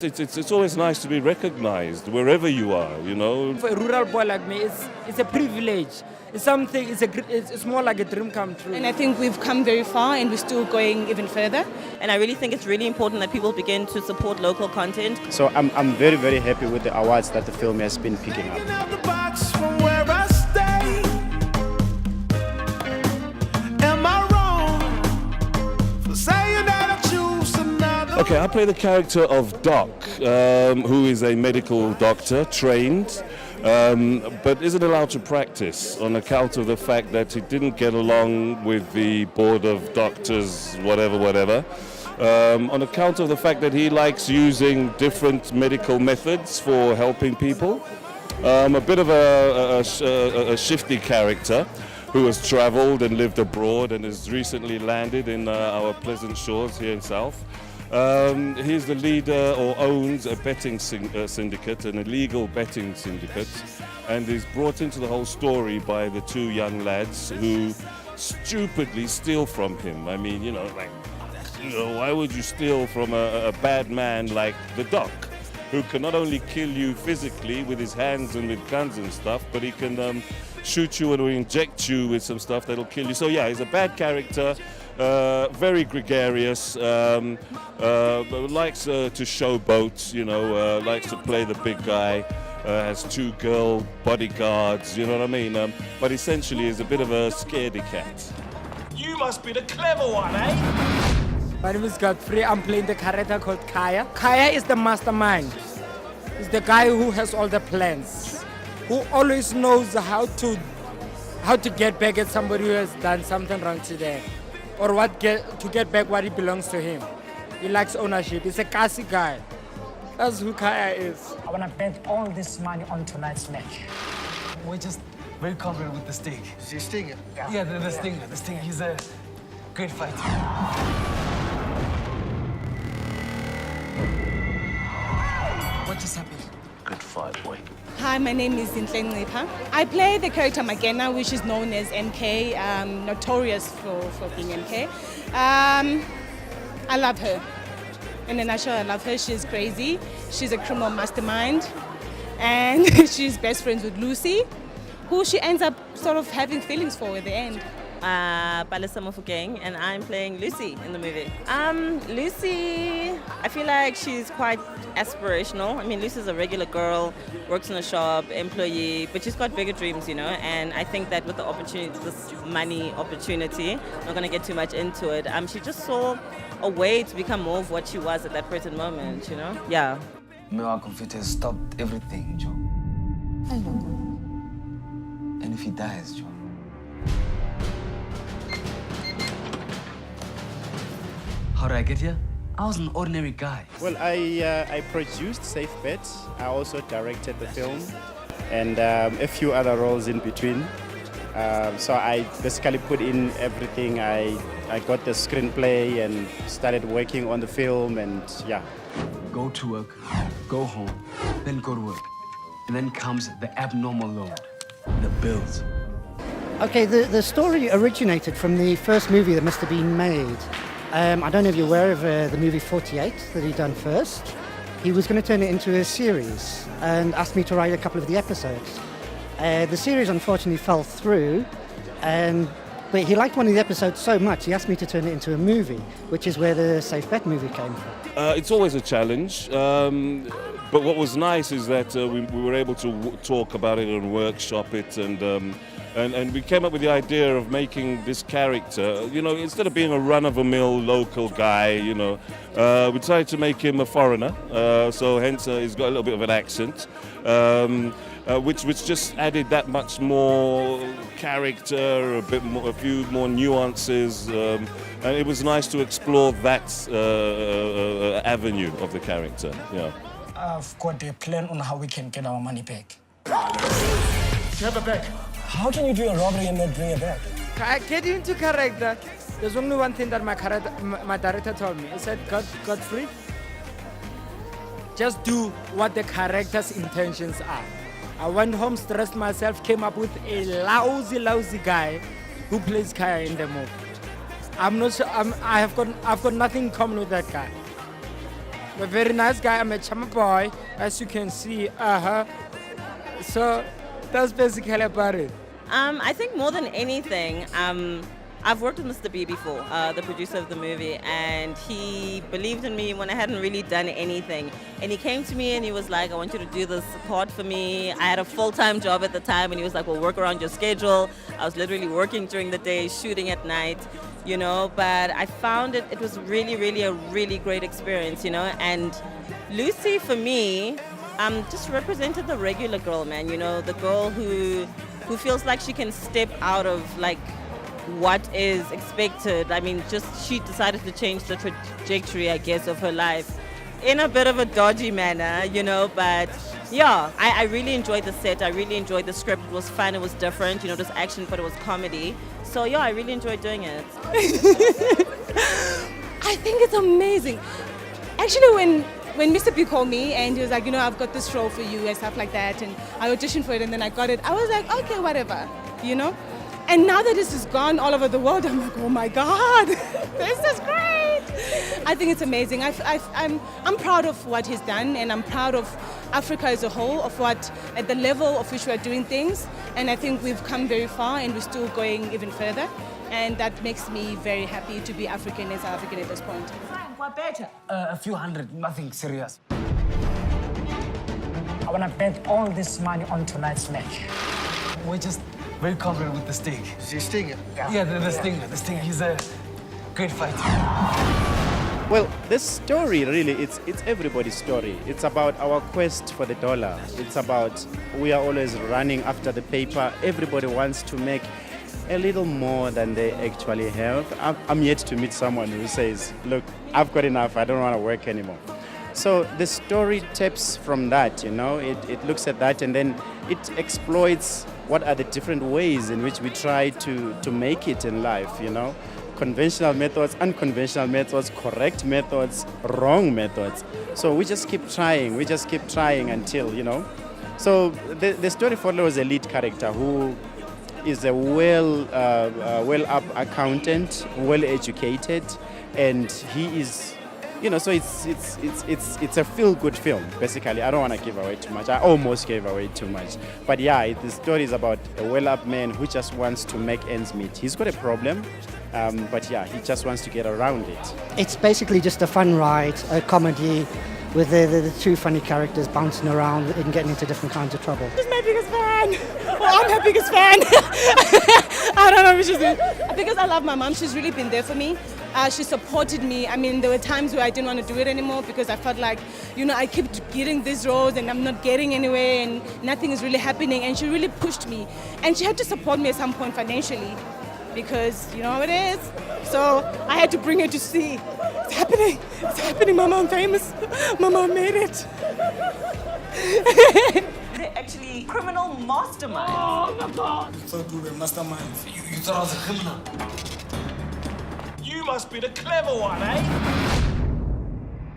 It's always nice to be recognized wherever you are, you know. For a rural boy like me, it's a privilege. It's something. It's more like a dream come true. And I think we've come very far, and we're still going even further. And I really think it's really important that people begin to support local content. So I'm very, very happy with the awards that the film has been picking up. Okay, I play the character of Doc, who is a medical doctor, trained, but isn't allowed to practice on account of the fact that he didn't get along with the board of doctors, whatever, on account of the fact that he likes using different medical methods for helping people. A bit of a shifty character who has travelled and lived abroad and has recently landed in our pleasant shores here in South. He's the leader or owns a betting syndicate, an illegal betting syndicate, and is brought into the whole story by the two young lads who stupidly steal from him. I mean, why would you steal from a bad man like the Doc, who can not only kill you physically with his hands and with guns and stuff, but he can shoot you or inject you with some stuff that'll kill you. So yeah, he's a bad character. Very gregarious, likes to showboat, likes to play the big guy, has two girl bodyguards, you know what I mean? But essentially is a bit of a scaredy cat. You must be the clever one, eh? My name is Godfrey. I'm playing the character called Kaya. Kaya is the mastermind. He's the guy who has all the plans, who always knows how to get back at somebody who has done something wrong today. Or to get back what belongs to him. He likes ownership. He's a classy guy. That's who Kaya is. I want to bet all this money on tonight's match. We're just very confident with the Sting. The Stinger? Yeah, the Stinger. The Stinger. He's a great fighter. What just happened? Good fight, boy. Hi, my name is Zintleng Ncipha. I play the character Magena, which is known as MK, notorious for being MK. I love her. In a nutshell, I love her. She's crazy. She's a criminal mastermind. And she's best friends with Lucy, who she ends up sort of having feelings for at the end. Palesa Mofokeng, and I'm playing Lucy in the movie. Lucy, I feel like she's quite aspirational. I mean, Lucy's a regular girl, works in a shop, employee, but she's got bigger dreams, and I think that with the opportunity, this money opportunity, I'm not going to get too much into it, she just saw a way to become more of what she was at that present moment, Yeah. Mewa Confit has stopped everything, Joe. I know. And if he dies, Joe? How did I get here? I was an ordinary guy. Well, I produced Safe Bets. I also directed the film and a few other roles in between. So I basically put in everything. I got the screenplay and started working on the film, and yeah. Go to work, go home, then go to work. And then comes the abnormal load, the bills. Okay, the story originated from the first movie that Mr. Bean made. I don't know if you're aware of the movie 48 that he done first. He was going to turn it into a series and asked me to write a couple of the episodes. The series unfortunately fell through, but he liked one of the episodes so much he asked me to turn it into a movie, which is where the Safe Bet movie came from. It's always a challenge, but what was nice is that we were able to talk about it and workshop it, and we came up with the idea of making this character, instead of being a run-of-the-mill local guy, we decided to make him a foreigner, so hence he's got a little bit of an accent, which just added that much more character, a few more nuances, and it was nice to explore that avenue of the character. Yeah. I've got a plan on how we can get our money back. You have a bag. How can you do a robbery and not bring a bag? Get into character. There's only one thing that my director told me. He said, Godfrey, just do what the character's intentions are. I went home, stressed myself, came up with a lousy guy who plays Kaya in the movie. I'm not sure. I've got nothing in common with that guy. I'm a very nice guy. I'm a charmer boy, as you can see. So that's basically about it. I think more than anything, I've worked with Mr. B before, the producer of the movie, and he believed in me when I hadn't really done anything. And he came to me and he was like, I want you to do this part for me. I had a full-time job at the time, and he was like, we'll work around your schedule. I was literally working during the day, shooting at night, you know, but I found it was really, really a really great experience, you know. And Lucy, for me, just represented the regular girl, man, you know, the girl who feels like she can step out of, like, what is expected. I mean, just she decided to change the trajectory, I guess, of her life in a bit of a dodgy manner, you know, but yeah, I really enjoyed the set. I really enjoyed the script. It was fun, it was different, you know, it was action, but it was comedy. So yeah, I really enjoyed doing it. I think it's amazing. Actually, when Mr. B called me and he was like, you know, I've got this role for you and stuff like that, and I auditioned for it and then I got it, I was like, okay, whatever, you know? And now that this is gone all over the world, I'm like, oh my God, this is great. I think it's amazing. I'm proud of what he's done, and I'm proud of Africa as a whole, of what, at the level of which we're doing things. And I think we've come very far and we're still going even further. And that makes me very happy to be African and South African at this point. What better? A few hundred, nothing serious. I want to bet all this money on tonight's match. We're just very confident with the Sting. Is he Stinger? Yeah, the Stinger. The Stinger. He's a great fighter. Well, this story really, it's everybody's story. It's about our quest for the dollar. It's about we are always running after the paper. Everybody wants to make a little more than they actually have. I'm yet to meet someone who says, look, I've got enough, I don't want to work anymore. So the story taps from that, you know, it looks at that and then it exploits what are the different ways in which we try to make it in life, you know. Conventional methods, unconventional methods, correct methods, wrong methods. So we just keep trying until, you know. So the story follows a lead character who is a well-up accountant, well-educated, and he is, you know, so it's a feel-good film, basically. I don't want to give away too much. I almost gave away too much. But yeah, the story is about a well-up man who just wants to make ends meet. He's got a problem, but yeah, he just wants to get around it. It's basically just a fun ride, a comedy with the two funny characters bouncing around and getting into different kinds of trouble. She's my biggest fan. Well, I'm her biggest fan. I don't know if she's because I love my mom. She's really been there for me. She supported me. I mean, there were times where I didn't want to do it anymore because I felt like, you know, I keep getting these roles and I'm not getting anywhere and nothing is really happening. And she really pushed me. And she had to support me at some point financially because you know how it is. So I had to bring her to see. It's happening. It's happening. Mama, I'm famous. Mama, I made it. They're actually criminal masterminds. Oh my God! You thought we were masterminds. You thought I was a criminal. You must be the clever one, eh?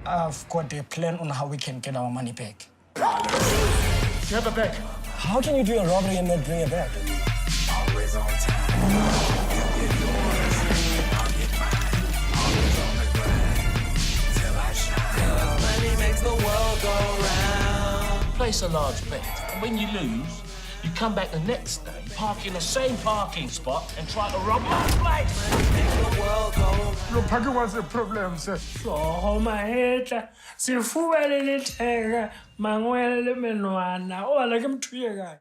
I've got a plan on how we can get our money back. You have a bag. How can you do a robbery and not bring it back? Always on time. You get yours, I'll get mine. Always on the grind till I shine. Money makes the world go round. Place a large bet, and when you lose, you come back the next day, park in the same parking spot, and try to rob my place. Lo phaki was a problem, sir. So my head, si fuwa le letheka, mangwele le menwana, o la ke motho ye kae?